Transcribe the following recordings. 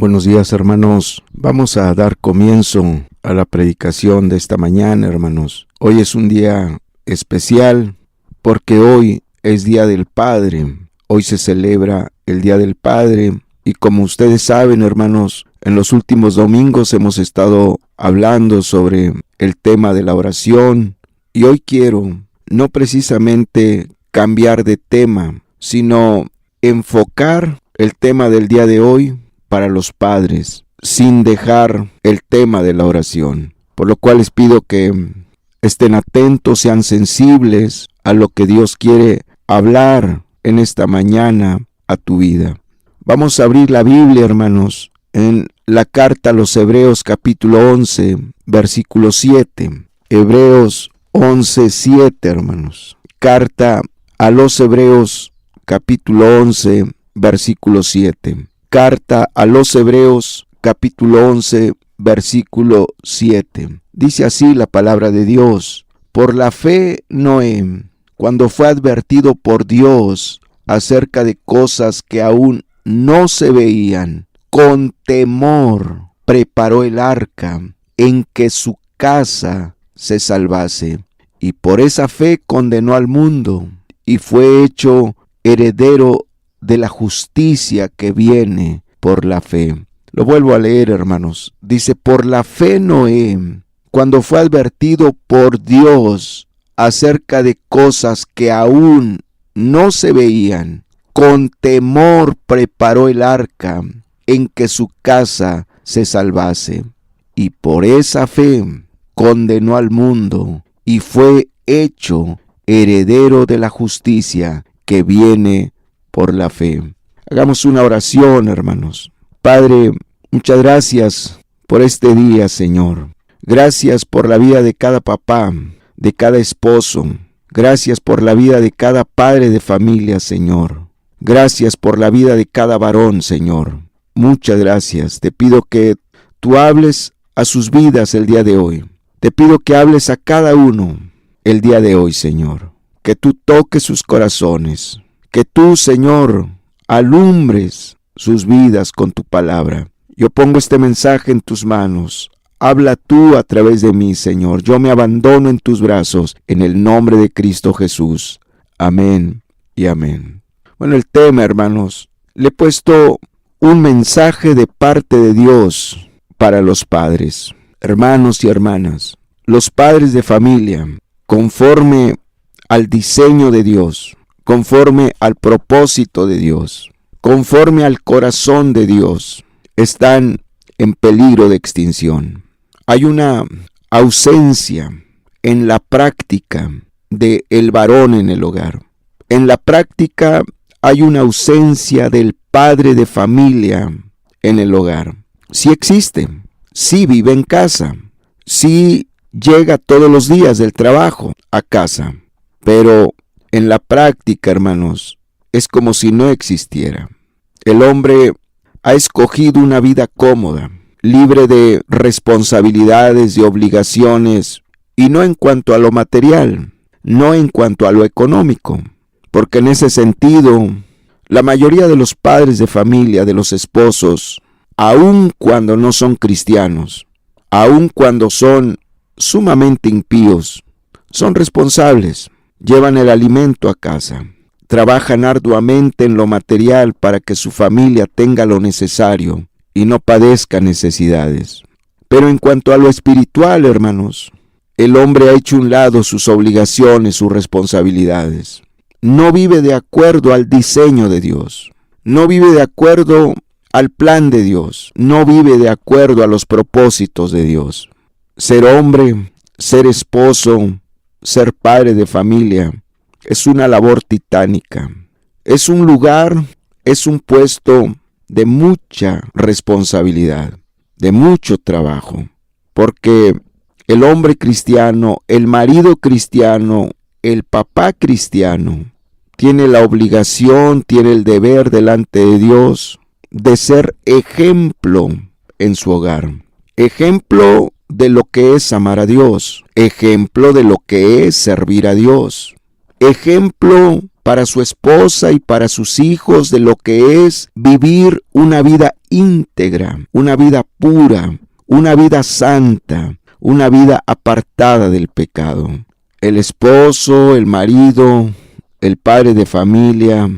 Buenos días, hermanos. Vamos a dar comienzo a la predicación de esta mañana, hermanos. Hoy es un día especial porque hoy es Día del Padre. Hoy se celebra el Día del Padre y como ustedes saben, hermanos, en los últimos domingos hemos estado hablando sobre el tema de la oración y hoy quiero no precisamente cambiar de tema, sino enfocar el tema del día de hoy para los padres, sin dejar el tema de la oración. Por lo cual les pido que estén atentos, sean sensibles a lo que Dios quiere hablar en esta mañana a tu vida. Vamos a abrir la Biblia, hermanos, en la carta a los Hebreos capítulo 11, versículo 7. Hebreos 11, 7, hermanos. Carta a los Hebreos capítulo 11, versículo 7. Carta a los Hebreos, capítulo 11, versículo 7. Dice así la palabra de Dios: por la fe Noé, cuando fue advertido por Dios acerca de cosas que aún no se veían, con temor preparó el arca en que su casa se salvase. Y por esa fe condenó al mundo y fue hecho heredero de la justicia que viene por la fe. Lo vuelvo a leer, hermanos. Dice: por la fe Noé, cuando fue advertido por Dios acerca de cosas que aún no se veían, con temor preparó el arca en que su casa se salvase. Y por esa fe condenó al mundo y fue hecho heredero de la justicia que viene por la fe. Hagamos una oración, hermanos. Padre, muchas gracias por este día, Señor. Gracias por la vida de cada papá, de cada esposo. Gracias por la vida de cada padre de familia, Señor. Gracias por la vida de cada varón, Señor. Muchas gracias. Te pido que tú hables a sus vidas el día de hoy. Te pido que hables a cada uno el día de hoy, Señor. Que tú toques sus corazones. Que tú, Señor, alumbres sus vidas con tu palabra. Yo pongo este mensaje en tus manos. Habla tú a través de mí, Señor. Yo me abandono en tus brazos, en el nombre de Cristo Jesús. Amén y amén. Bueno, el tema, hermanos, le he puesto un mensaje de parte de Dios para los padres. Hermanos y hermanas, los padres de familia, conforme al diseño de Dios, conforme al propósito de Dios, conforme al corazón de Dios, están en peligro de extinción. Hay una ausencia en la práctica del varón en el hogar. En la práctica hay una ausencia del padre de familia en el hogar. Sí existe, sí vive en casa, sí llega todos los días del trabajo a casa, pero en la práctica, hermanos, es como si no existiera. El hombre ha escogido una vida cómoda, libre de responsabilidades y obligaciones, y no en cuanto a lo material, no en cuanto a lo económico, porque en ese sentido, la mayoría de los padres de familia, de los esposos, aun cuando no son cristianos, aun cuando son sumamente impíos, son responsables. Llevan el alimento a casa, trabajan arduamente en lo material para que su familia tenga lo necesario y no padezca necesidades. Pero en cuanto a lo espiritual, hermanos, el hombre ha hecho a un lado sus obligaciones, sus responsabilidades. No vive de acuerdo al diseño de Dios, no vive de acuerdo al plan de Dios, no vive de acuerdo a los propósitos de Dios. Ser hombre, ser esposo, ser padre de familia es una labor titánica. Es un lugar, es un puesto de mucha responsabilidad, de mucho trabajo. Porque el hombre cristiano, el marido cristiano, el papá cristiano, tiene la obligación, tiene el deber delante de Dios de ser ejemplo en su hogar. Ejemplo de lo que es amar a Dios, ejemplo de lo que es servir a Dios, ejemplo para su esposa y para sus hijos de lo que es vivir una vida íntegra, una vida pura, una vida santa, una vida apartada del pecado. El esposo, el marido, el padre de familia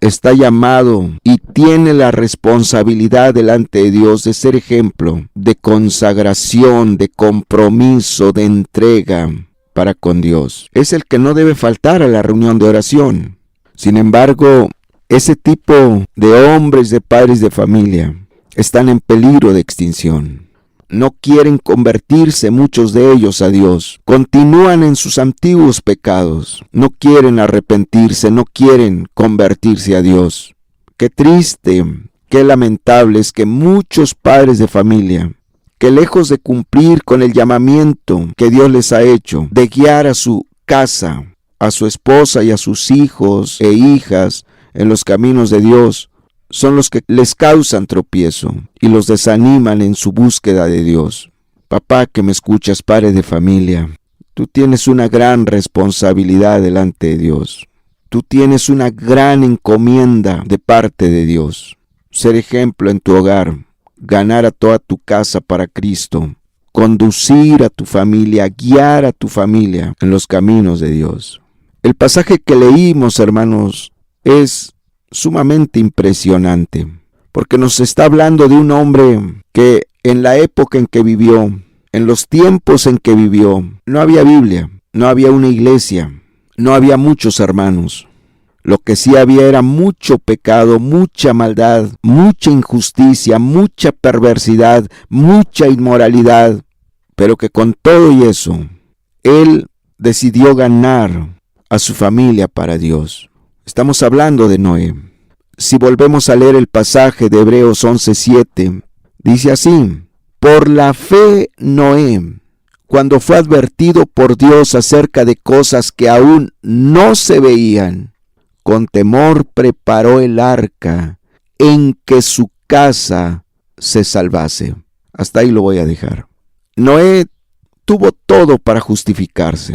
está llamado y tiene la responsabilidad delante de Dios de ser ejemplo de consagración, de compromiso, de entrega para con Dios. Es el que no debe faltar a la reunión de oración. Sin embargo, ese tipo de hombres, de padres de familia, están en peligro de extinción. No quieren convertirse muchos de ellos a Dios. Continúan en sus antiguos pecados. No quieren arrepentirse, no quieren convertirse a Dios. Qué triste, qué lamentable es que muchos padres de familia, que lejos de cumplir con el llamamiento que Dios les ha hecho, de guiar a su casa, a su esposa y a sus hijos e hijas en los caminos de Dios, son los que les causan tropiezo y los desaniman en su búsqueda de Dios. Papá que me escuchas, padre de familia, tú tienes una gran responsabilidad delante de Dios. Tú tienes una gran encomienda de parte de Dios. Ser ejemplo en tu hogar, ganar a toda tu casa para Cristo, conducir a tu familia, guiar a tu familia en los caminos de Dios. El pasaje que leímos, hermanos, es sumamente impresionante, porque nos está hablando de un hombre que en la época en que vivió, en los tiempos en que vivió, no había Biblia, no había una iglesia, no había muchos hermanos. Lo que sí había era mucho pecado, mucha maldad, mucha injusticia, mucha perversidad, mucha inmoralidad, pero que con todo y eso, él decidió ganar a su familia para Dios. Estamos hablando de Noé. Si volvemos a leer el pasaje de Hebreos 11:7, dice así: por la fe Noé, cuando fue advertido por Dios acerca de cosas que aún no se veían, con temor preparó el arca en que su casa se salvase. Hasta ahí lo voy a dejar. Noé tuvo todo para justificarse.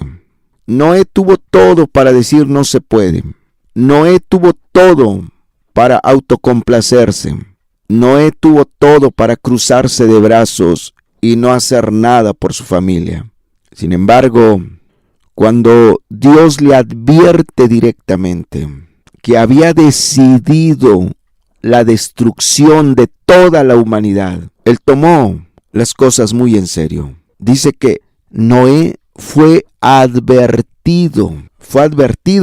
Noé tuvo todo para decir no se puede. Noé tuvo todo para autocomplacerse. Noé tuvo todo para cruzarse de brazos y no hacer nada por su familia. Sin embargo, cuando Dios le advierte directamente que había decidido la destrucción de toda la humanidad, él tomó las cosas muy en serio. Dice que Noé fue advertido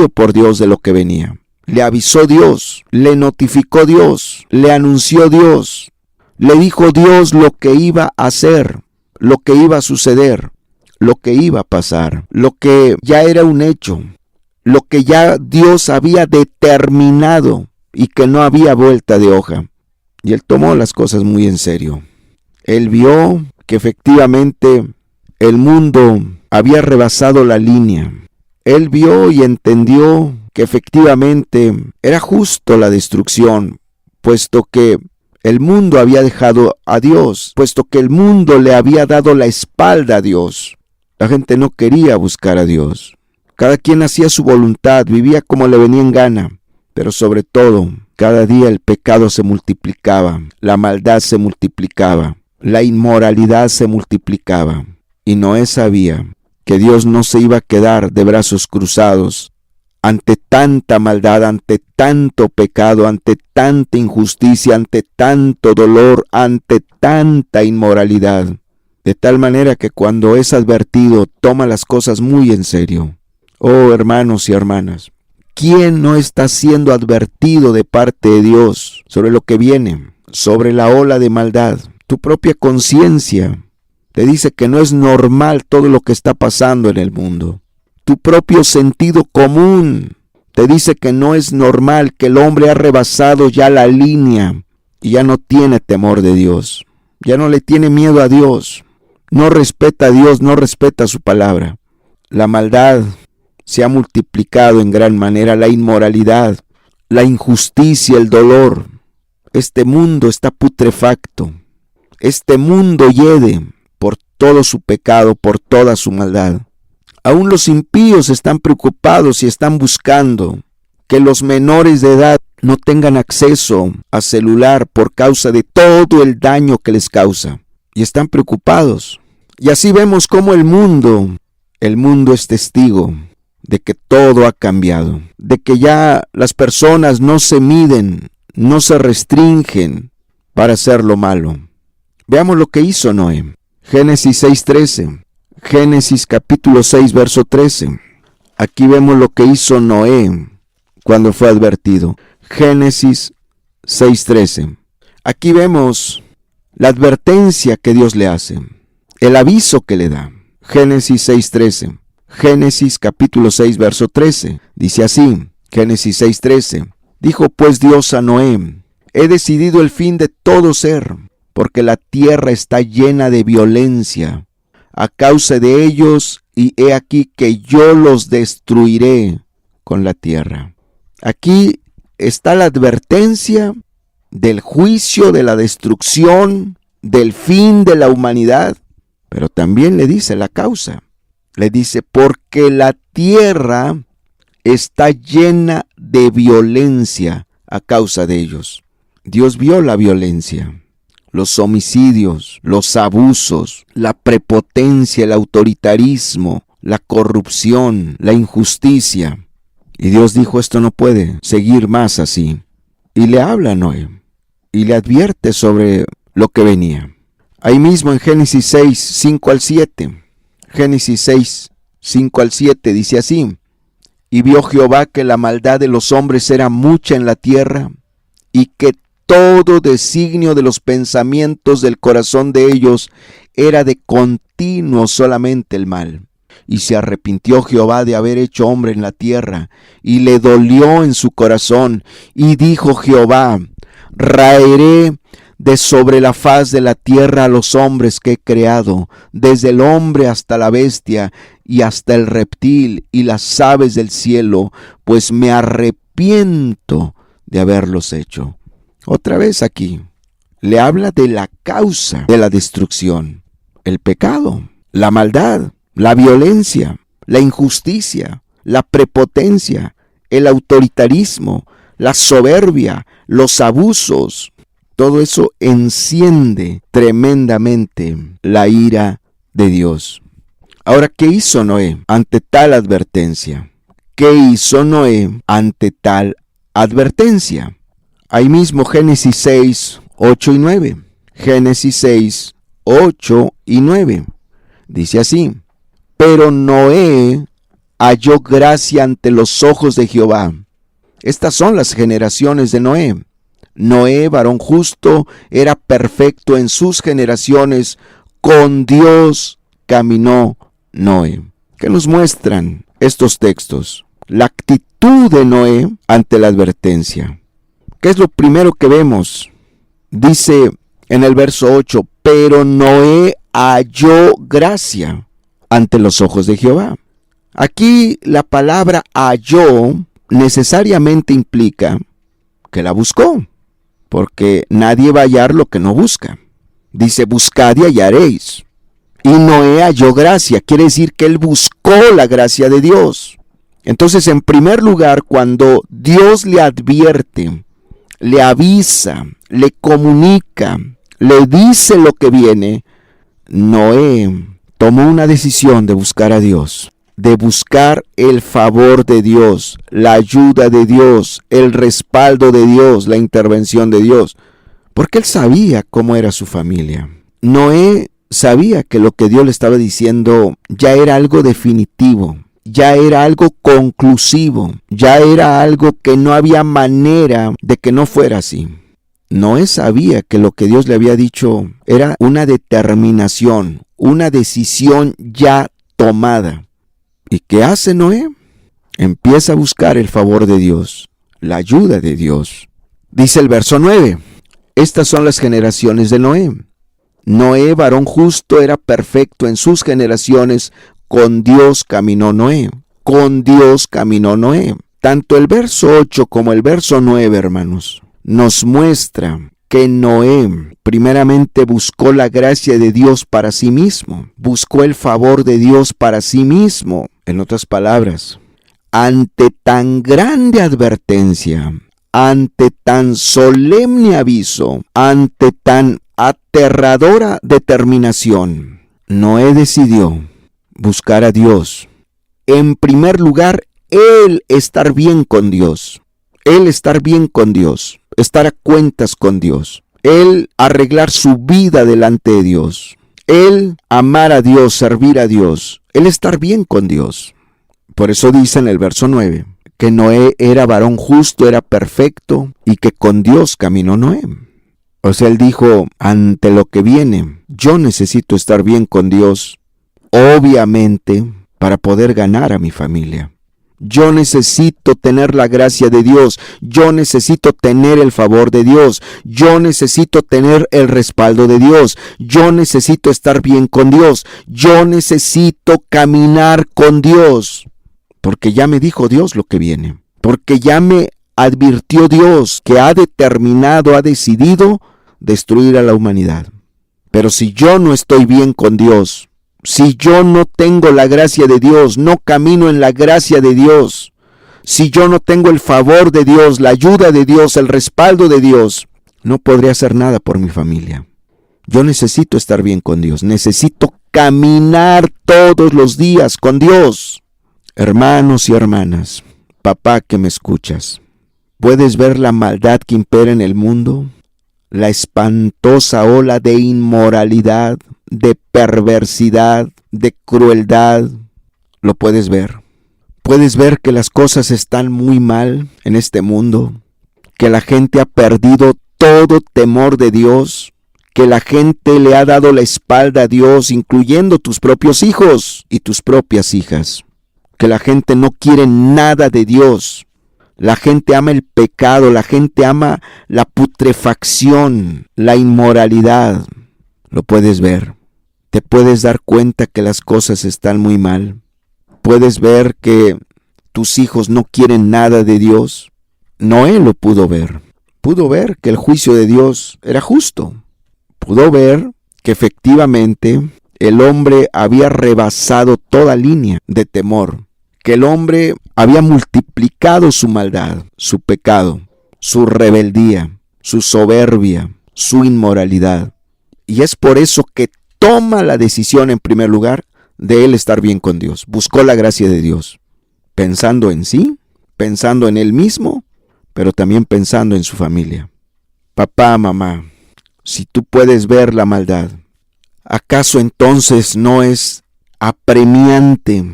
por Dios de lo que venía. Le avisó Dios, le notificó Dios, le anunció Dios, le dijo Dios lo que iba a hacer, lo que iba a suceder, lo que iba a pasar, lo que ya era un hecho, lo que ya Dios había determinado y que no había vuelta de hoja. Y él tomó las cosas muy en serio. Él vio que efectivamente el mundo había rebasado la línea. Él vio y entendió que efectivamente era justo la destrucción, puesto que el mundo había dejado a Dios, puesto que el mundo le había dado la espalda a Dios. La gente no quería buscar a Dios. Cada quien hacía su voluntad, vivía como le venía en gana, pero sobre todo, cada día el pecado se multiplicaba, la maldad se multiplicaba, la inmoralidad se multiplicaba. Y Noé sabía que Dios no se iba a quedar de brazos cruzados ante tanta maldad, ante tanto pecado, ante tanta injusticia, ante tanto dolor, ante tanta inmoralidad. De tal manera que cuando es advertido, toma las cosas muy en serio. Oh, hermanos y hermanas, ¿quién no está siendo advertido de parte de Dios sobre lo que viene, sobre la ola de maldad? Tu propia conciencia te dice que no es normal todo lo que está pasando en el mundo. Tu propio sentido común te dice que no es normal, que el hombre ha rebasado ya la línea y ya no tiene temor de Dios. Ya no le tiene miedo a Dios. No respeta a Dios, no respeta su palabra. La maldad se ha multiplicado en gran manera, la inmoralidad, la injusticia, el dolor. Este mundo está putrefacto. Este mundo hiede por todo su pecado, por toda su maldad. Aún los impíos están preocupados y están buscando que los menores de edad no tengan acceso a celular por causa de todo el daño que les causa. Y están preocupados. Y así vemos cómo el mundo es testigo de que todo ha cambiado, de que ya las personas no se miden, no se restringen para hacer lo malo. Veamos lo que hizo Noé. Génesis 6:13. Génesis capítulo 6, verso 13. Aquí vemos lo que hizo Noé cuando fue advertido. Génesis 6:13. Aquí vemos la advertencia que Dios le hace, el aviso que le da. Génesis 6:13. Génesis capítulo 6, verso 13. Dice así, Génesis 6:13. Dijo pues Dios a Noé: he decidido el fin de todo ser, porque la tierra está llena de violencia a causa de ellos, y he aquí que yo los destruiré con la tierra. Aquí está la advertencia del juicio, de la destrucción, del fin de la humanidad, pero también le dice la causa. Le dice, porque la tierra está llena de violencia a causa de ellos. Dios vio la violencia, los homicidios, los abusos, la prepotencia, el autoritarismo, la corrupción, la injusticia. Y Dios dijo, esto no puede seguir más así. Y le habla a Noé y le advierte sobre lo que venía. Ahí mismo en Génesis 6, 5 al 7. Génesis 6, 5 al 7 dice así: y vio Jehová que la maldad de los hombres era mucha en la tierra, y que todo designio de los pensamientos del corazón de ellos era de continuo solamente el mal. Y se arrepintió Jehová de haber hecho hombre en la tierra, y le dolió en su corazón, y dijo Jehová: raeré de sobre la faz de la tierra a los hombres que he creado, desde el hombre hasta la bestia, y hasta el reptil, y las aves del cielo, pues me arrepiento de haberlos hecho. Otra vez aquí, le habla de la causa de la destrucción: el pecado, la maldad, la violencia, la injusticia, la prepotencia, el autoritarismo, la soberbia, los abusos. Todo eso enciende tremendamente la ira de Dios. Ahora, ¿qué hizo Noé ante tal advertencia? ¿Qué hizo Noé ante tal advertencia? Ahí mismo Génesis 6, 8 y 9. Génesis 6, 8 y 9. Dice así: pero Noé halló gracia ante los ojos de Jehová. Estas son las generaciones de Noé. Noé, varón justo, era perfecto en sus generaciones. Con Dios caminó Noé. ¿Qué nos muestran estos textos? La actitud de Noé ante la advertencia. ¿Qué es lo primero que vemos? Dice en el verso 8, pero Noé halló gracia ante los ojos de Jehová. Aquí la palabra halló necesariamente implica que la buscó, porque nadie va a hallar lo que no busca. Dice, buscad y hallaréis. Y Noé halló gracia, quiere decir que él buscó la gracia de Dios. Entonces, en primer lugar, cuando Dios le advierte, le avisa, le comunica, le dice lo que viene, Noé tomó una decisión de buscar a Dios, de buscar el favor de Dios, la ayuda de Dios, el respaldo de Dios, la intervención de Dios, porque él sabía cómo era su familia. Noé sabía que lo que Dios le estaba diciendo ya era algo definitivo, ya era algo conclusivo, ya era algo que no había manera de que no fuera así. Noé sabía que lo que Dios le había dicho era una determinación, una decisión ya tomada. ¿Y qué hace Noé? Empieza a buscar el favor de Dios, la ayuda de Dios. Dice el verso 9, estas son las generaciones de Noé. Noé, varón justo, era perfecto en sus generaciones. Con Dios caminó Noé. Con Dios caminó Noé. Tanto el verso 8 como el verso 9, hermanos, nos muestra que Noé primeramente buscó la gracia de Dios para sí mismo. Buscó el favor de Dios para sí mismo. En otras palabras, ante tan grande advertencia, ante tan solemne aviso, ante tan aterradora determinación, Noé decidió buscar a Dios. En primer lugar, él estar bien con Dios. Él estar bien con Dios, estar a cuentas con Dios. Él arreglar su vida delante de Dios. Él amar a Dios, servir a Dios. Él estar bien con Dios. Por eso dice en el verso 9, que Noé era varón justo, era perfecto, y que con Dios caminó Noé. O sea, él dijo, ante lo que viene, yo necesito estar bien con Dios, obviamente, para poder ganar a mi familia. Yo necesito tener la gracia de Dios, yo necesito tener el favor de Dios, yo necesito tener el respaldo de Dios, yo necesito estar bien con Dios, yo necesito caminar con Dios, porque ya me dijo Dios lo que viene, porque ya me advirtió Dios que ha determinado, ha decidido destruir a la humanidad. Pero si yo no estoy bien con Dios, si yo no tengo la gracia de Dios, no camino en la gracia de Dios, si yo no tengo el favor de Dios, la ayuda de Dios, el respaldo de Dios, no podré hacer nada por mi familia. Yo necesito estar bien con Dios, necesito caminar todos los días con Dios. Hermanos y hermanas, papá que me escuchas, ¿puedes ver la maldad que impera en el mundo? La espantosa ola de inmoralidad, de perversidad, de crueldad, lo puedes ver. Puedes ver que las cosas están muy mal en este mundo, que la gente ha perdido todo temor de Dios, que la gente le ha dado la espalda a Dios, incluyendo tus propios hijos y tus propias hijas, que la gente no quiere nada de Dios. La gente ama el pecado, la gente ama la putrefacción, la inmoralidad. Lo puedes ver. Te puedes dar cuenta que las cosas están muy mal. Puedes ver que tus hijos no quieren nada de Dios. Noé lo pudo ver. Pudo ver que el juicio de Dios era justo. Pudo ver que efectivamente el hombre había rebasado toda línea de temor. Que el hombre había multiplicado su maldad, su pecado, su rebeldía, su soberbia, su inmoralidad. Y es por eso que toma la decisión en primer lugar de él estar bien con Dios. Buscó la gracia de Dios, pensando en sí, pensando en él mismo, pero también pensando en su familia. Papá, mamá, si tú puedes ver la maldad, ¿acaso entonces no es apremiante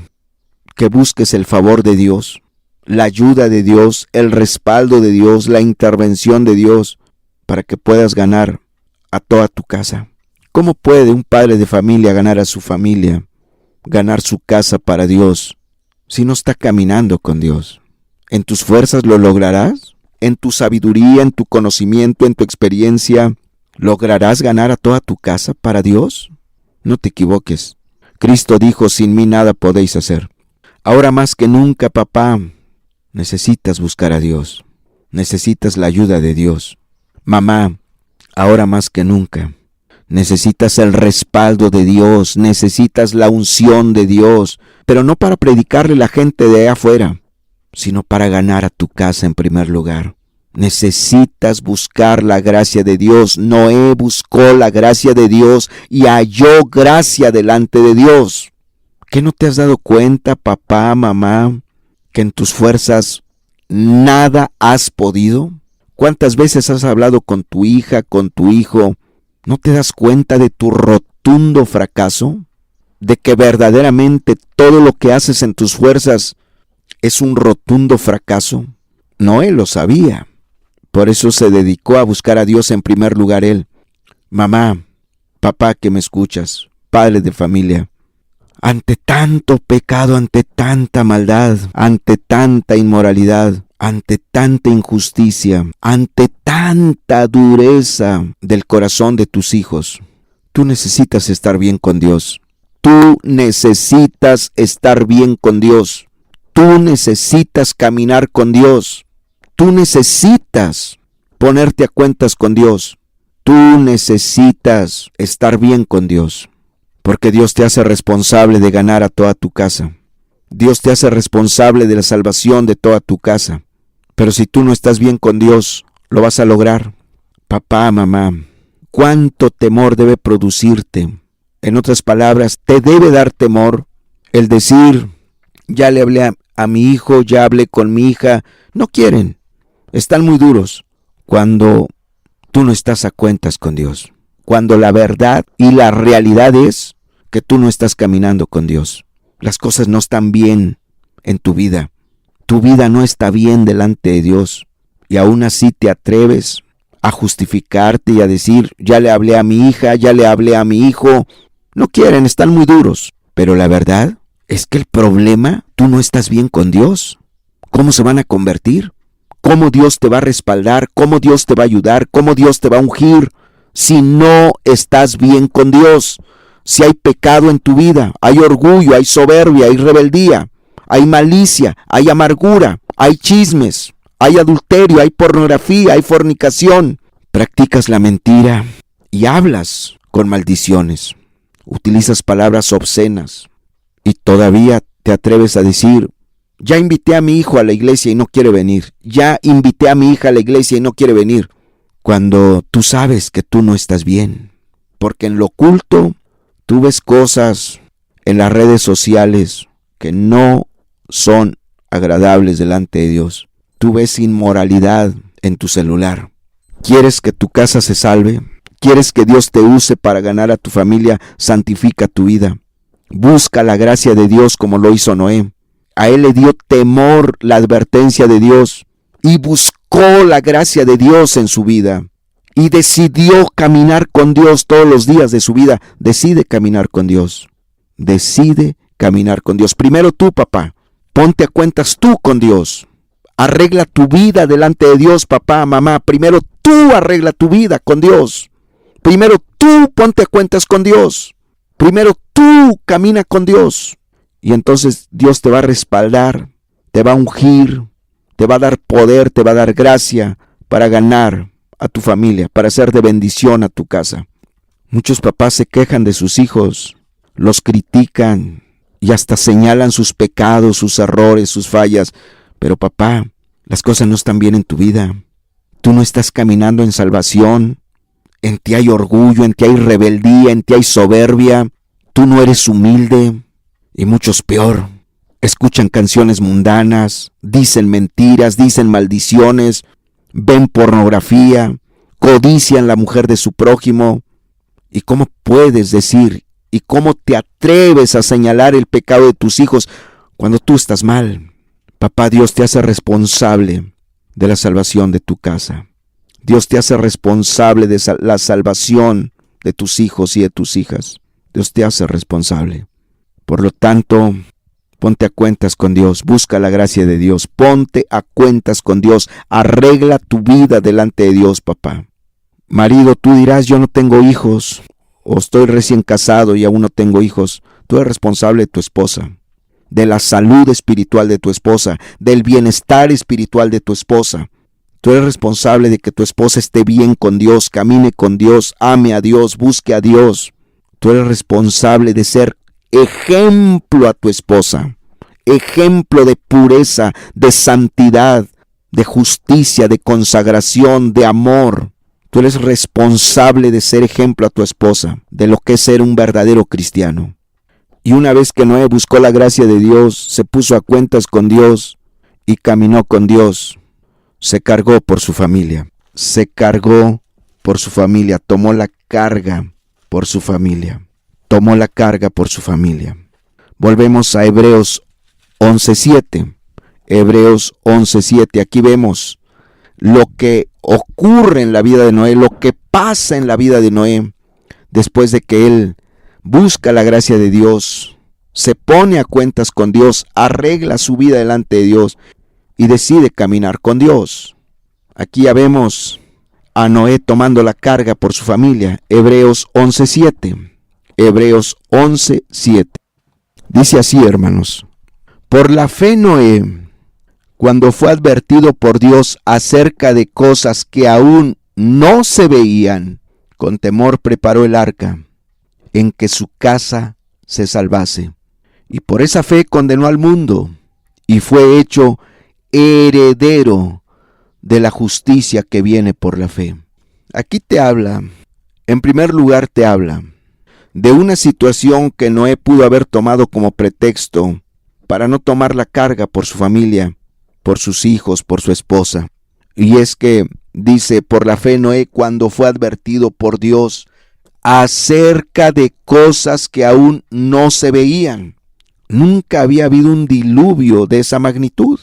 que busques el favor de Dios, la ayuda de Dios, el respaldo de Dios, la intervención de Dios, para que puedas ganar a toda tu casa? ¿Cómo puede un padre de familia ganar a su familia, ganar su casa para Dios, si no está caminando con Dios? ¿En tus fuerzas lo lograrás? ¿En tu sabiduría, en tu conocimiento, en tu experiencia, lograrás ganar a toda tu casa para Dios? No te equivoques. Cristo dijo, sin mí nada podéis hacer. Ahora más que nunca, papá, necesitas buscar a Dios. Necesitas la ayuda de Dios. Mamá, ahora más que nunca, necesitas el respaldo de Dios. Necesitas la unción de Dios. Pero no para predicarle a la gente de allá afuera, sino para ganar a tu casa en primer lugar. Necesitas buscar la gracia de Dios. Noé buscó la gracia de Dios y halló gracia delante de Dios. ¿Qué no te has dado cuenta, papá, mamá, que en tus fuerzas nada has podido? ¿Cuántas veces has hablado con tu hija, con tu hijo? ¿No te das cuenta de tu rotundo fracaso? ¿De que verdaderamente todo lo que haces en tus fuerzas es un rotundo fracaso? Noé lo sabía. Por eso se dedicó a buscar a Dios en primer lugar él. Mamá, papá que me escuchas, padre de familia, ante tanto pecado, ante tanta maldad, ante tanta inmoralidad, ante tanta injusticia, ante tanta dureza del corazón de tus hijos, tú necesitas estar bien con Dios. Tú necesitas estar bien con Dios. Tú necesitas caminar con Dios. Tú necesitas ponerte a cuentas con Dios. Tú necesitas estar bien con Dios. Porque Dios te hace responsable de ganar a toda tu casa. Dios te hace responsable de la salvación de toda tu casa. Pero si tú no estás bien con Dios, lo vas a lograr. Papá, mamá, ¿cuánto temor debe producirte? En otras palabras, te debe dar temor el decir, ya le hablé a mi hijo, ya hablé con mi hija. No quieren, están muy duros. Cuando tú no estás a cuentas con Dios, cuando la verdad y la realidad es que tú no estás caminando con Dios. Las cosas no están bien en tu vida no está bien delante de Dios, y aún así te atreves a justificarte y a decir, ya le hablé a mi hija, ya le hablé a mi hijo. No quieren, están muy duros. Pero la verdad es que el problema, tú no estás bien con Dios. ¿Cómo se van a convertir? ¿Cómo Dios te va a respaldar? ¿Cómo Dios te va a ayudar? ¿Cómo Dios te va a ungir? Si no estás bien con Dios, si hay pecado en tu vida, hay orgullo, hay soberbia, hay rebeldía, hay malicia, hay amargura, hay chismes, hay adulterio, hay pornografía, hay fornicación. Practicas la mentira y hablas con maldiciones. Utilizas palabras obscenas y todavía te atreves a decir, ya invité a mi hijo a la iglesia y no quiere venir. Ya invité a mi hija a la iglesia y no quiere venir. Cuando tú sabes que tú no estás bien. Porque en lo oculto tú ves cosas en las redes sociales que no son agradables delante de Dios. Tú ves inmoralidad en tu celular. ¿Quieres que tu casa se salve? ¿Quieres que Dios te use para ganar a tu familia? Santifica tu vida. Busca la gracia de Dios como lo hizo Noé. A él le dio temor la advertencia de Dios y buscó la gracia de Dios en su vida. Y decidió caminar con Dios todos los días de su vida. Decide caminar con Dios. Decide caminar con Dios. Primero tú, papá. Ponte a cuentas tú con Dios. Arregla tu vida delante de Dios, papá, mamá. Primero tú arregla tu vida con Dios. Primero tú ponte a cuentas con Dios. Primero tú camina con Dios. Y entonces Dios te va a respaldar, te va a ungir, te va a dar poder, te va a dar gracia para ganar a tu familia, para ser de bendición a tu casa. Muchos papás se quejan de sus hijos, los critican y hasta señalan sus pecados, sus errores, sus fallas. Pero papá, las cosas no están bien en tu vida. Tú no estás caminando en salvación. En ti hay orgullo, en ti hay rebeldía, en ti hay soberbia. Tú no eres humilde. Y muchos peor. Escuchan canciones mundanas, dicen mentiras, dicen maldiciones, ven pornografía, codician la mujer de su prójimo. ¿Y cómo puedes decir y cómo te atreves a señalar el pecado de tus hijos cuando tú estás mal? Papá, Dios te hace responsable de la salvación de tu casa. Dios te hace responsable de la salvación de tus hijos y de tus hijas. Dios te hace responsable. Por lo tanto, ponte a cuentas con Dios, busca la gracia de Dios, ponte a cuentas con Dios, arregla tu vida delante de Dios, papá. Marido, tú dirás, yo no tengo hijos, o estoy recién casado y aún no tengo hijos. Tú eres responsable de tu esposa, de la salud espiritual de tu esposa, del bienestar espiritual de tu esposa. Tú eres responsable de que tu esposa esté bien con Dios, camine con Dios, ame a Dios, busque a Dios. Tú eres responsable de ser ejemplo a tu esposa, ejemplo de pureza, de santidad, de justicia, de consagración, de amor. Tú eres responsable de ser ejemplo a tu esposa, de lo que es ser un verdadero cristiano. Y una vez que Noé buscó la gracia de Dios, se puso a cuentas con Dios y caminó con Dios, se cargó por su familia. Se cargó por su familia, tomó la carga por su familia. Tomó la carga por su familia. Volvemos a Hebreos 11:7. Hebreos 11:7. Aquí vemos lo que ocurre en la vida de Noé, lo que pasa en la vida de Noé después de que él busca la gracia de Dios, se pone a cuentas con Dios, arregla su vida delante de Dios y decide caminar con Dios. Aquí ya vemos a Noé tomando la carga por su familia. Hebreos 11:7. Hebreos 11:7. Dice así, hermanos. Por la fe Noé, cuando fue advertido por Dios acerca de cosas que aún no se veían, con temor preparó el arca, en que su casa se salvase. y por esa fe condenó al mundo y fue hecho heredero de la justicia que viene por la fe. Aquí te habla, en primer lugar te habla de una situación que Noé pudo haber tomado como pretexto para no tomar la carga por su familia, por sus hijos, por su esposa. Y es que dice, por la fe Noé, cuando fue advertido por Dios acerca de cosas que aún no se veían. Nunca había habido un diluvio de esa magnitud.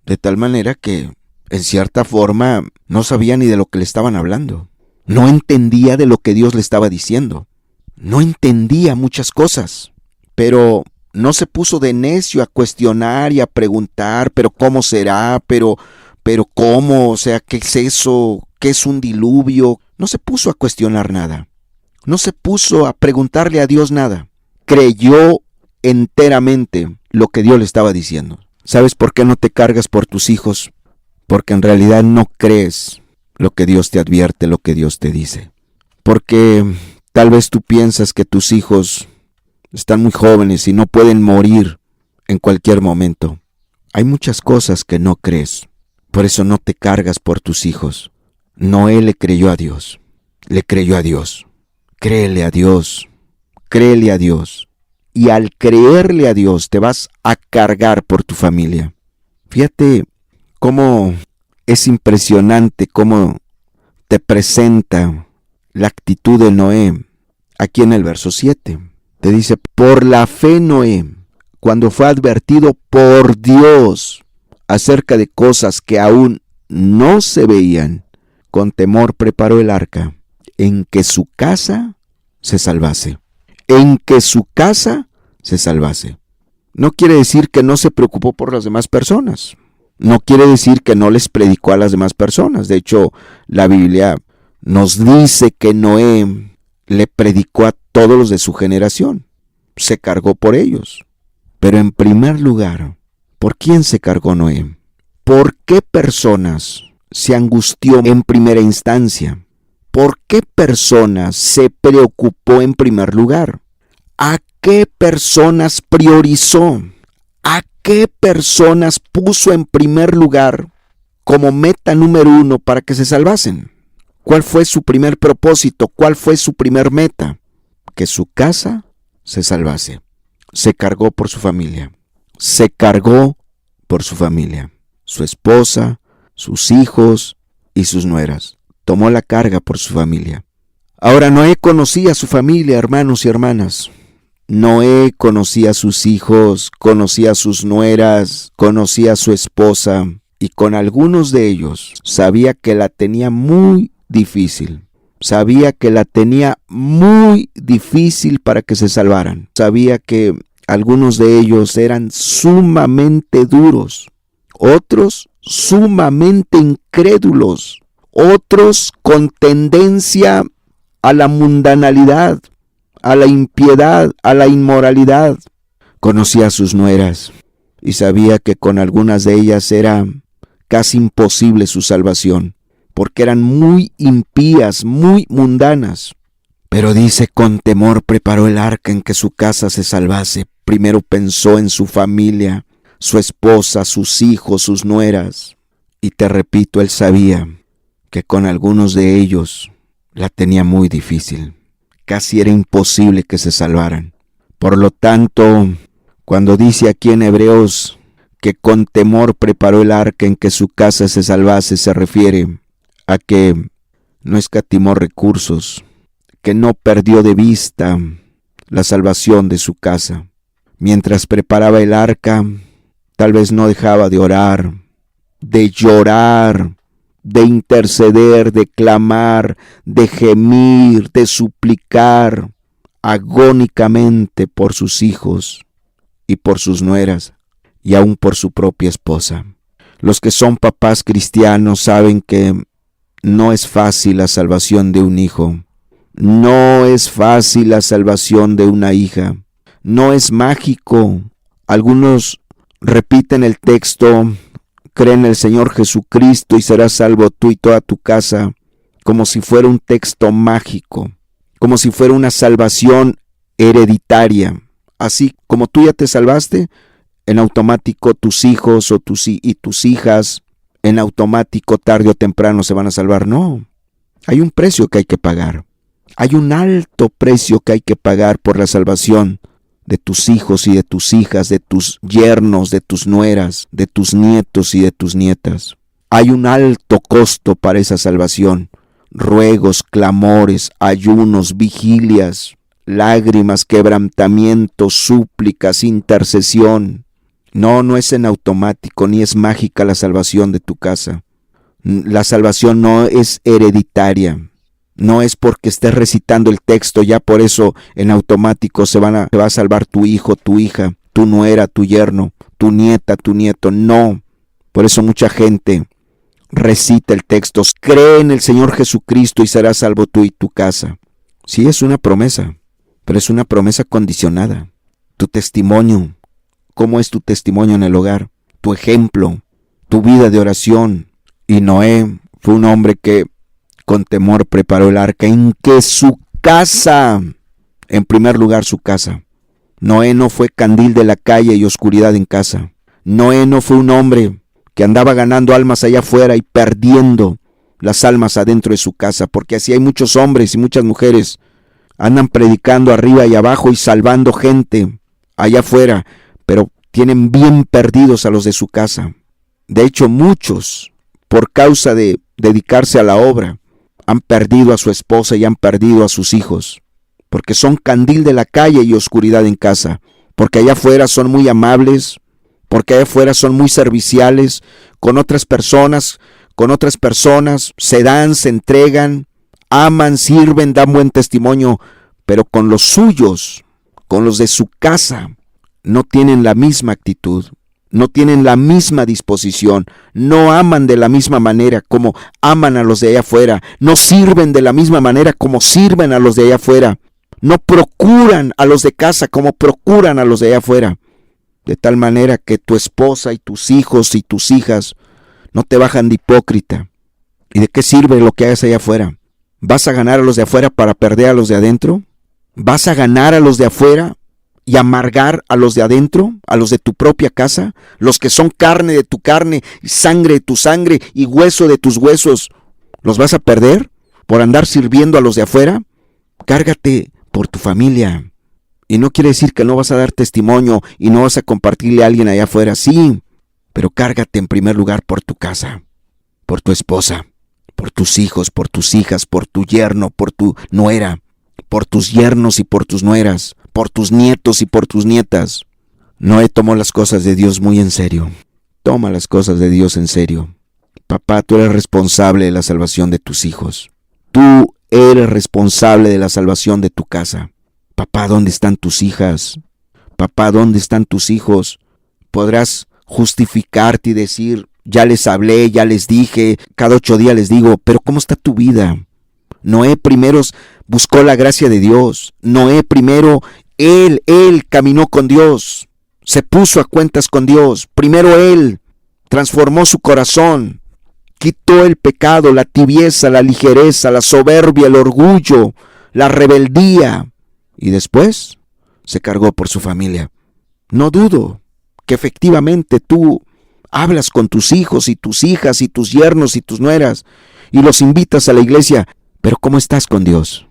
De tal manera que, en cierta forma, no sabía ni de lo que le estaban hablando. No entendía de lo que Dios le estaba diciendo. No entendía muchas cosas. Pero no se puso de necio a cuestionar y a preguntar, pero ¿cómo será? Pero ¿cómo? O sea, ¿qué es eso? ¿Qué es un diluvio? No se puso a cuestionar nada. No se puso a preguntarle a Dios nada. Creyó enteramente lo que Dios le estaba diciendo. ¿Sabes por qué no te cargas por tus hijos? Porque en realidad no crees lo que Dios te advierte, lo que Dios te dice. Porque tal vez tú piensas que tus hijos están muy jóvenes y no pueden morir en cualquier momento. Hay muchas cosas que no crees. Por eso no te cargas por tus hijos. Noé le creyó a Dios. Le creyó a Dios. Créele a Dios. Créele a Dios. Y al creerle a Dios te vas a cargar por tu familia. Fíjate cómo es impresionante cómo te presenta la actitud de Noé aquí en el verso 7. Te dice, por la fe Noé, cuando fue advertido por Dios acerca de cosas que aún no se veían, con temor preparó el arca, en que su casa se salvase. En que su casa se salvase. No quiere decir que no se preocupó por las demás personas. No quiere decir que no les predicó a las demás personas. De hecho, la Biblia nos dice que Noé le predicó a todos los de su generación. Se cargó por ellos. Pero en primer lugar, ¿por quién se cargó Noé? ¿Por qué personas se angustió en primera instancia? ¿Por qué personas se preocupó en primer lugar? ¿A qué personas priorizó? ¿A qué personas puso en primer lugar como meta número 1 para que se salvasen? ¿Cuál fue su primer propósito? ¿Cuál fue su primer meta? Que su casa se salvase. Se cargó por su familia. Se cargó por su familia. Su esposa, sus hijos y sus nueras. Tomó la carga por su familia. Ahora Noé conocía a su familia, hermanos y hermanas. Noé conocía a sus hijos, conocía a sus nueras, conocía a su esposa, y con algunos de ellos sabía que la tenía muy difícil. Sabía que la tenía muy difícil para que se salvaran. Sabía que algunos de ellos eran sumamente duros, otros sumamente incrédulos, otros con tendencia a la mundanalidad, a la impiedad, a la inmoralidad. Conocía a sus nueras y sabía que con algunas de ellas era casi imposible su salvación, porque eran muy impías, muy mundanas. Pero dice, con temor preparó el arca en que su casa se salvase. Primero pensó en su familia, su esposa, sus hijos, sus nueras. Y te repito, él sabía que con algunos de ellos la tenía muy difícil. Casi era imposible que se salvaran. Por lo tanto, cuando dice aquí en Hebreos que con temor preparó el arca en que su casa se salvase, se refiere a que no escatimó recursos, que no perdió de vista la salvación de su casa. Mientras preparaba el arca, tal vez no dejaba de orar, de llorar, de interceder, de clamar, de gemir, de suplicar agónicamente por sus hijos y por sus nueras y aún por su propia esposa. Los que son papás cristianos saben que no es fácil la salvación de un hijo, no es fácil la salvación de una hija, no es mágico. Algunos repiten el texto, cree en el Señor Jesucristo y serás salvo tú y toda tu casa, como si fuera un texto mágico, como si fuera una salvación hereditaria. Así como tú ya te salvaste, en automático tus hijos y tus hijas, en automático tarde o temprano se van a salvar. No, hay un precio que hay que pagar. Hay un alto precio que hay que pagar por la salvación de tus hijos y de tus hijas, de tus yernos, de tus nueras, de tus nietos y de tus nietas. Hay un alto costo para esa salvación. Ruegos, clamores, ayunos, vigilias, lágrimas, quebrantamientos, súplicas, intercesión. No es en automático, ni es mágica la salvación de tu casa. La salvación no es hereditaria. No es porque estés recitando el texto, ya por eso en automático se va a salvar tu hijo, tu hija, tu nuera, tu yerno, tu nieta, tu nieto. No. Por eso mucha gente recita el texto, cree en el Señor Jesucristo y serás salvo tú y tu casa. Sí, es una promesa, pero es una promesa condicionada. Tu testimonio, ¿cómo es tu testimonio en el hogar? Tu ejemplo, tu vida de oración. Y Noé fue un hombre que con temor preparó el arca, en que su casa, en primer lugar su casa. Noé no fue candil de la calle y oscuridad en casa. Noé no fue un hombre que andaba ganando almas allá afuera y perdiendo las almas adentro de su casa, porque así hay muchos hombres y muchas mujeres, andan predicando arriba y abajo y salvando gente allá afuera, pero tienen bien perdidos a los de su casa. De hecho, muchos, por causa de dedicarse a la obra, han perdido a su esposa y han perdido a sus hijos, porque son candil de la calle y oscuridad en casa, porque allá afuera son muy amables, porque allá afuera son muy serviciales con otras personas, se dan, se entregan, aman, sirven, dan buen testimonio, pero con los suyos, con los de su casa, no tienen la misma actitud. No tienen la misma disposición, no aman de la misma manera como aman a los de allá afuera, no sirven de la misma manera como sirven a los de allá afuera, no procuran a los de casa como procuran a los de allá afuera, de tal manera que tu esposa y tus hijos y tus hijas no te bajan de hipócrita. ¿Y de qué sirve lo que hagas allá afuera? ¿Vas a ganar a los de afuera para perder a los de adentro? ¿Vas a ganar a los de afuera y amargar a los de adentro, a los de tu propia casa, los que son carne de tu carne, sangre de tu sangre y hueso de tus huesos? ¿Los vas a perder por andar sirviendo a los de afuera? Cárgate por tu familia. Y no quiere decir que no vas a dar testimonio y no vas a compartirle a alguien allá afuera. Sí, pero cárgate en primer lugar por tu casa, por tu esposa, por tus hijos, por tus hijas, por tu yerno, por tu nuera, por tus yernos y por tus nueras, por tus nietos y por tus nietas. Noé tomó las cosas de Dios muy en serio. Toma las cosas de Dios en serio. Papá, tú eres responsable de la salvación de tus hijos. Tú eres responsable de la salvación de tu casa. Papá, ¿dónde están tus hijas? Papá, ¿dónde están tus hijos? Podrás justificarte y decir, ya les hablé, ya les dije, cada 8 días les digo, pero ¿cómo está tu vida? Noé primero buscó la gracia de Dios. Noé primero, él caminó con Dios. Se puso a cuentas con Dios. Primero él transformó su corazón. Quitó el pecado, la tibieza, la ligereza, la soberbia, el orgullo, la rebeldía. Y después se cargó por su familia. No dudo que efectivamente tú hablas con tus hijos y tus hijas y tus yernos y tus nueras y los invitas a la iglesia. Pero ¿cómo estás con Dios?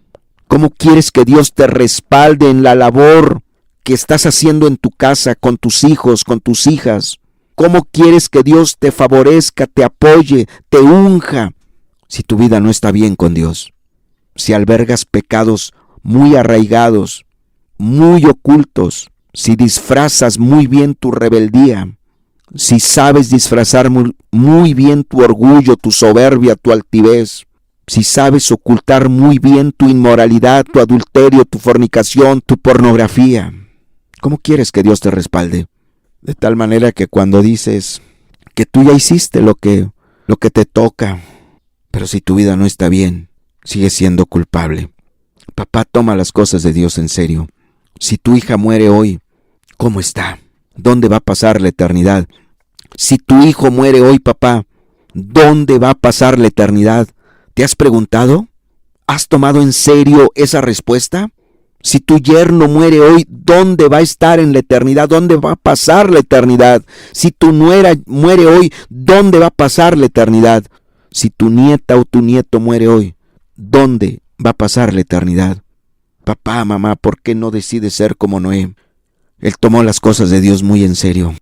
¿Cómo quieres que Dios te respalde en la labor que estás haciendo en tu casa, con tus hijos, con tus hijas? ¿Cómo quieres que Dios te favorezca, te apoye, te unja, si tu vida no está bien con Dios? Si albergas pecados muy arraigados, muy ocultos, si disfrazas muy bien tu rebeldía, si sabes disfrazar muy bien tu orgullo, tu soberbia, tu altivez, si sabes ocultar muy bien tu inmoralidad, tu adulterio, tu fornicación, tu pornografía, ¿cómo quieres que Dios te respalde? De tal manera que cuando dices que tú ya hiciste lo que te toca, pero si tu vida no está bien, sigues siendo culpable. Papá, toma las cosas de Dios en serio. Si tu hija muere hoy, ¿cómo está? ¿Dónde va a pasar la eternidad? Si tu hijo muere hoy, papá, ¿dónde va a pasar la eternidad? ¿Te has preguntado? ¿Has tomado en serio esa respuesta? Si tu yerno muere hoy, ¿dónde va a estar en la eternidad? ¿Dónde va a pasar la eternidad? Si tu nuera muere hoy, ¿dónde va a pasar la eternidad? Si tu nieta o tu nieto muere hoy, ¿dónde va a pasar la eternidad? Papá, mamá, ¿por qué no decides ser como Noé? Él tomó las cosas de Dios muy en serio.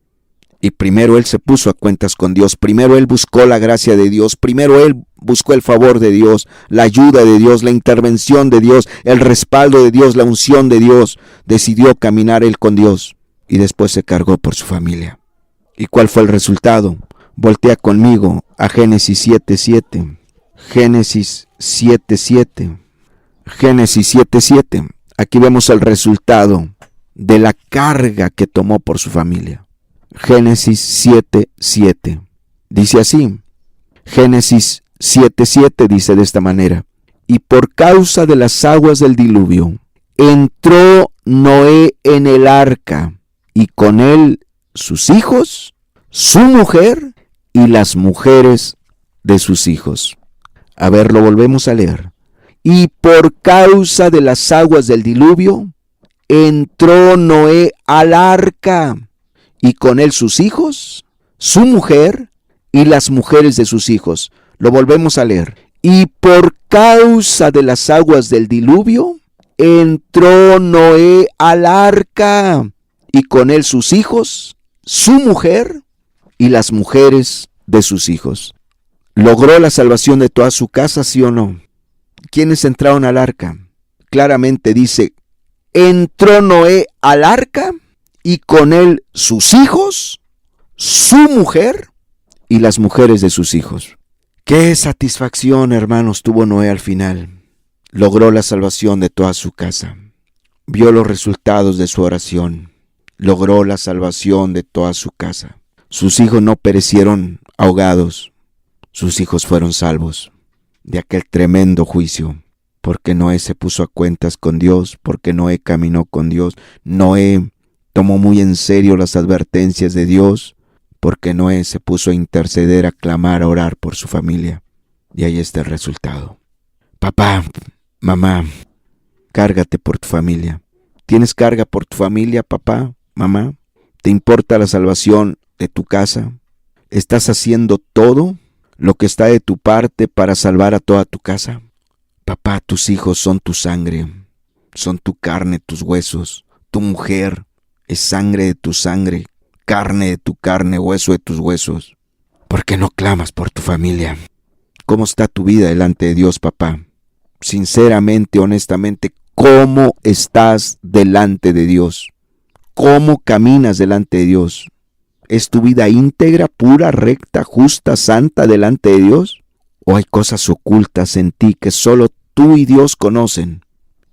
Y primero él se puso a cuentas con Dios, primero él buscó la gracia de Dios, primero él buscó el favor de Dios, la ayuda de Dios, la intervención de Dios, el respaldo de Dios, la unción de Dios. Decidió caminar él con Dios y después se cargó por su familia. ¿Y cuál fue el resultado? Voltea conmigo a Génesis 7:7. Génesis 7:7. Génesis 7:7. Aquí vemos el resultado de la carga que tomó por su familia. Génesis 7:7. Dice así. Génesis 7:7 dice de esta manera: y por causa de las aguas del diluvio, entró Noé en el arca, y con él sus hijos, su mujer y las mujeres de sus hijos. A ver, lo volvemos a leer. Y por causa de las aguas del diluvio, entró Noé al arca, y con él sus hijos, su mujer y las mujeres de sus hijos. Lo volvemos a leer. Y por causa de las aguas del diluvio, entró Noé al arca, y con él sus hijos, su mujer y las mujeres de sus hijos. ¿Logró la salvación de toda su casa, sí o no? ¿Quiénes entraron al arca? Claramente dice, entró Noé al arca, y con él sus hijos, su mujer y las mujeres de sus hijos. Qué satisfacción, hermanos, tuvo Noé al final. Logró la salvación de toda su casa. Vio los resultados de su oración. Logró la salvación de toda su casa. Sus hijos no perecieron ahogados. Sus hijos fueron salvos de aquel tremendo juicio. Porque Noé se puso a cuentas con Dios, porque Noé caminó con Dios. Noé tomó muy en serio las advertencias de Dios, porque Noé se puso a interceder, a clamar, a orar por su familia. Y ahí está el resultado. Papá, mamá, cárgate por tu familia. ¿Tienes carga por tu familia, papá, mamá? ¿Te importa la salvación de tu casa? ¿Estás haciendo todo lo que está de tu parte para salvar a toda tu casa? Papá, tus hijos son tu sangre, son tu carne, tus huesos. Tu mujer es sangre de tu sangre, carne de tu carne, hueso de tus huesos. ¿Por qué no clamas por tu familia? ¿Cómo está tu vida delante de Dios, papá? Sinceramente, honestamente, ¿cómo estás delante de Dios? ¿Cómo caminas delante de Dios? ¿Es tu vida íntegra, pura, recta, justa, santa delante de Dios? ¿O hay cosas ocultas en ti que solo tú y Dios conocen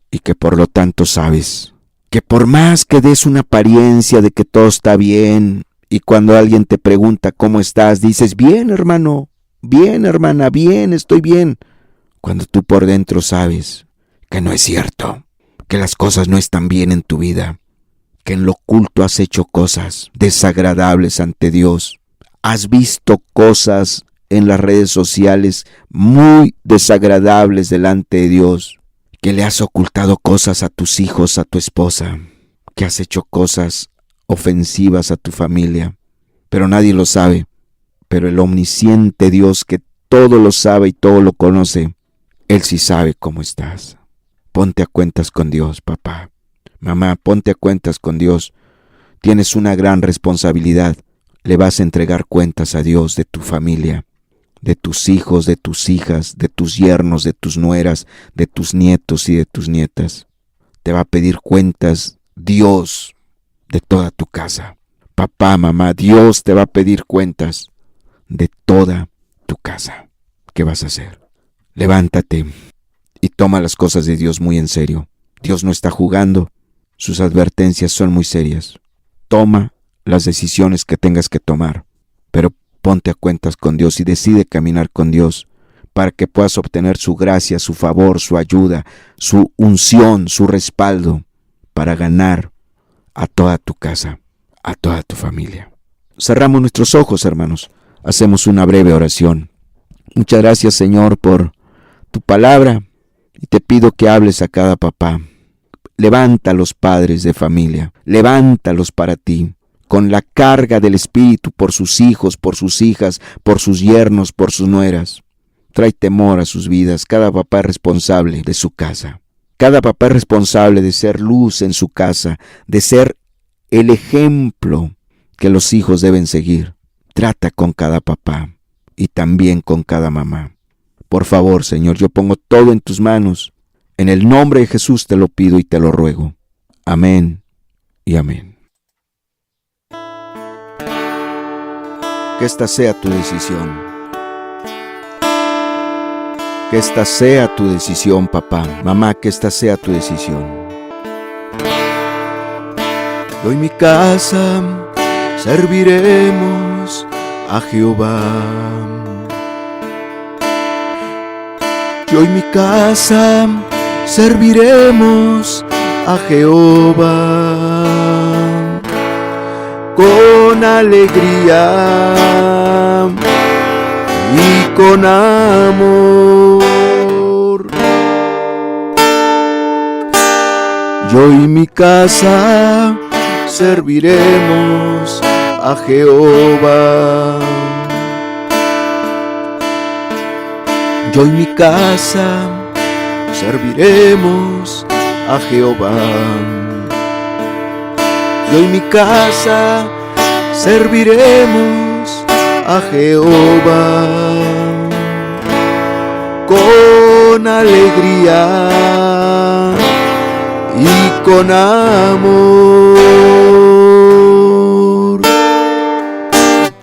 y que por lo tanto sabes? Que por más que des una apariencia de que todo está bien, y cuando alguien te pregunta cómo estás, dices, bien hermano, bien hermana, bien, estoy bien. Cuando tú por dentro sabes que no es cierto, que las cosas no están bien en tu vida, que en lo oculto has hecho cosas desagradables ante Dios. Has visto cosas en las redes sociales muy desagradables delante de Dios, que le has ocultado cosas a tus hijos, a tu esposa, que has hecho cosas ofensivas a tu familia, pero nadie lo sabe. Pero el omnisciente Dios, que todo lo sabe y todo lo conoce, Él sí sabe cómo estás. Ponte a cuentas con Dios, papá. Mamá, ponte a cuentas con Dios. Tienes una gran responsabilidad. Le vas a entregar cuentas a Dios de tu familia, de tus hijos, de tus hijas, de tus yernos, de tus nueras, de tus nietos y de tus nietas. Te va a pedir cuentas Dios de toda tu casa. Papá, mamá, Dios te va a pedir cuentas de toda tu casa. ¿Qué vas a hacer? Levántate y toma las cosas de Dios muy en serio. Dios no está jugando. Sus advertencias son muy serias. Toma las decisiones que tengas que tomar, pero ponte a cuentas con Dios y decide caminar con Dios para que puedas obtener su gracia, su favor, su ayuda, su unción, su respaldo para ganar a toda tu casa, a toda tu familia. Cerramos nuestros ojos, hermanos. Hacemos una breve oración. Muchas gracias, Señor, por tu palabra, y te pido que hables a cada papá. Levanta a los padres de familia, levántalos para ti, con la carga del Espíritu por sus hijos, por sus hijas, por sus yernos, por sus nueras. Trae temor a sus vidas. Cada papá es responsable de su casa. Cada papá es responsable de ser luz en su casa, de ser el ejemplo que los hijos deben seguir. Trata con cada papá y también con cada mamá. Por favor, Señor, yo pongo todo en tus manos. En el nombre de Jesús te lo pido y te lo ruego. Amén y amén. Que esta sea tu decisión. Que esta sea tu decisión, papá. Mamá, que esta sea tu decisión. Yo y mi casa serviremos a Jehová. Yo y mi casa serviremos a Jehová con alegría y con amor. Yo y mi casa serviremos a Jehová. Yo y mi casa serviremos a Jehová. Yo y mi casa serviremos a Jehová con alegría y con amor.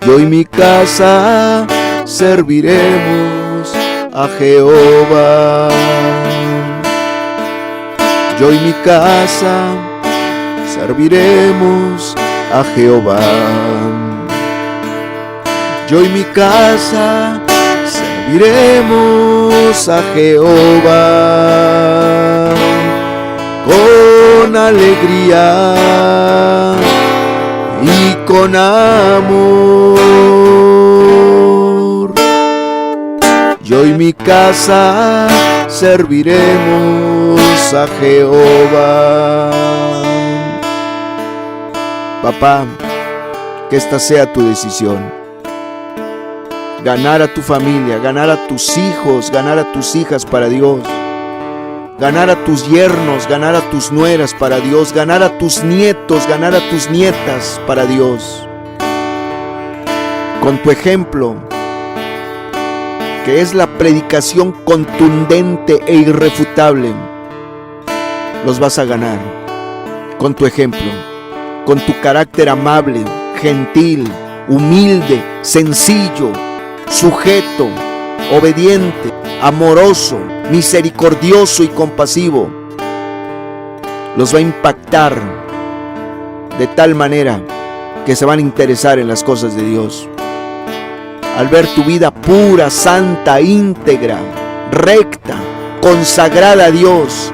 Yo y mi casa serviremos a Jehová. Yo y mi casa serviremos a Jehová. Yo y mi casa serviremos a Jehová con alegría y con amor. Yo y mi casa serviremos a Jehová. Papá, que esta sea tu decisión. Ganar a tu familia, ganar a tus hijos, ganar a tus hijas para Dios. Ganar a tus yernos, ganar a tus nueras para Dios. Ganar a tus nietos, ganar a tus nietas para Dios. Con tu ejemplo, que es la predicación contundente e irrefutable, los vas a ganar. Con tu ejemplo, con tu carácter amable, gentil, humilde, sencillo, sujeto, obediente, amoroso, misericordioso y compasivo, los va a impactar de tal manera que se van a interesar en las cosas de Dios. Al ver tu vida pura, santa, íntegra, recta, consagrada a Dios,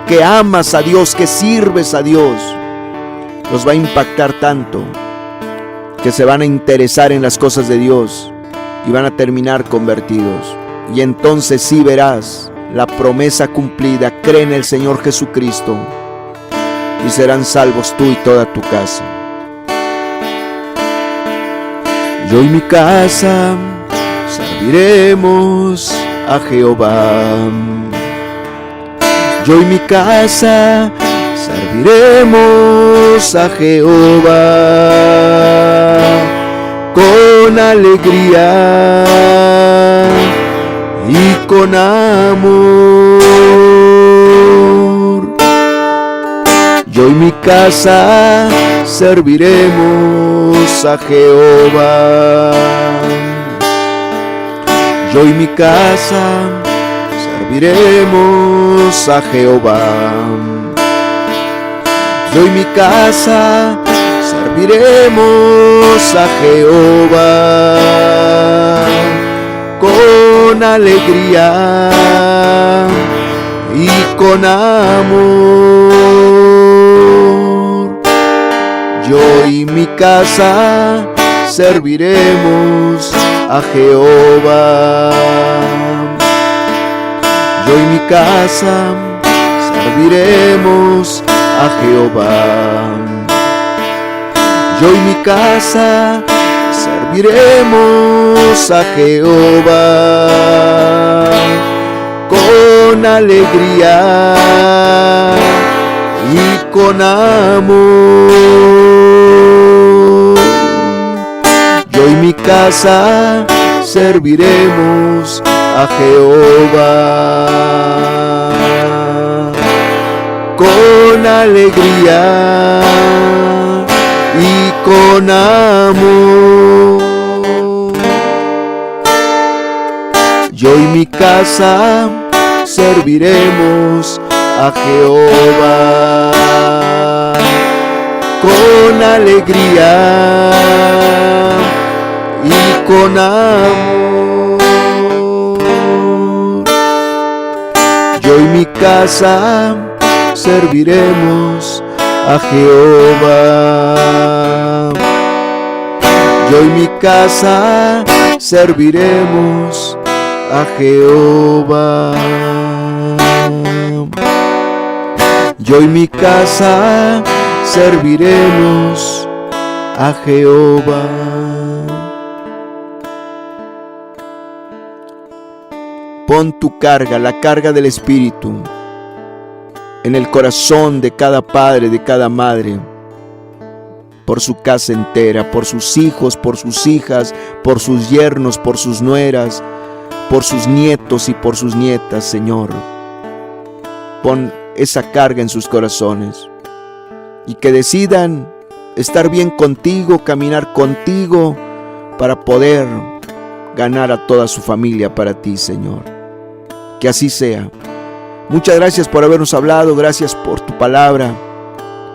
que amas a Dios, que sirves a Dios, los va a impactar tanto que se van a interesar en las cosas de Dios y van a terminar convertidos. Y entonces sí verás la promesa cumplida. Cree en el Señor Jesucristo y serán salvos tú y toda tu casa. Yo y mi casa serviremos a Jehová. Yo y mi casa serviremos a Jehová con alegría y con amor. Yo y mi casa serviremos a Jehová. Yo y mi casa serviremos a Jehová. Yo y mi casa serviremos a Jehová con alegría y con amor. Yo y mi casa serviremos a Jehová. Yo y mi casa serviremos a Jehová. Yo y mi casa serviremos a Jehová con alegría y con amor. Yo y mi casa serviremos a Jehová con alegría y con amor. Yo y mi casa serviremos a Jehová con alegría y con amor. Yo y mi casa serviremos a Jehová. Yo y mi casa serviremos a Jehová. Yo y mi casa serviremos a Jehová. Pon tu carga, la carga del Espíritu, en el corazón de cada padre, de cada madre, por su casa entera, por sus hijos, por sus hijas, por sus yernos, por sus nueras, por sus nietos y por sus nietas, Señor. Pon esa carga en sus corazones y que decidan estar bien contigo, caminar contigo para poder ganar a toda su familia para ti, Señor. Que así sea. Muchas gracias por habernos hablado, gracias por tu palabra,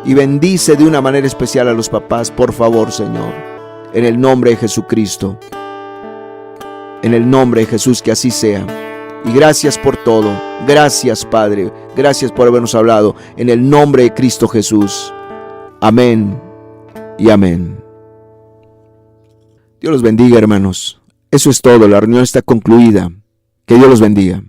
y bendice de una manera especial a los papás, por favor, Señor, en el nombre de Jesucristo, en el nombre de Jesús, que así sea. Y gracias por todo, gracias, Padre, gracias por habernos hablado, en el nombre de Cristo Jesús. Amén y amén. Dios los bendiga, hermanos. Eso es todo, la reunión está concluida. Que Dios los bendiga.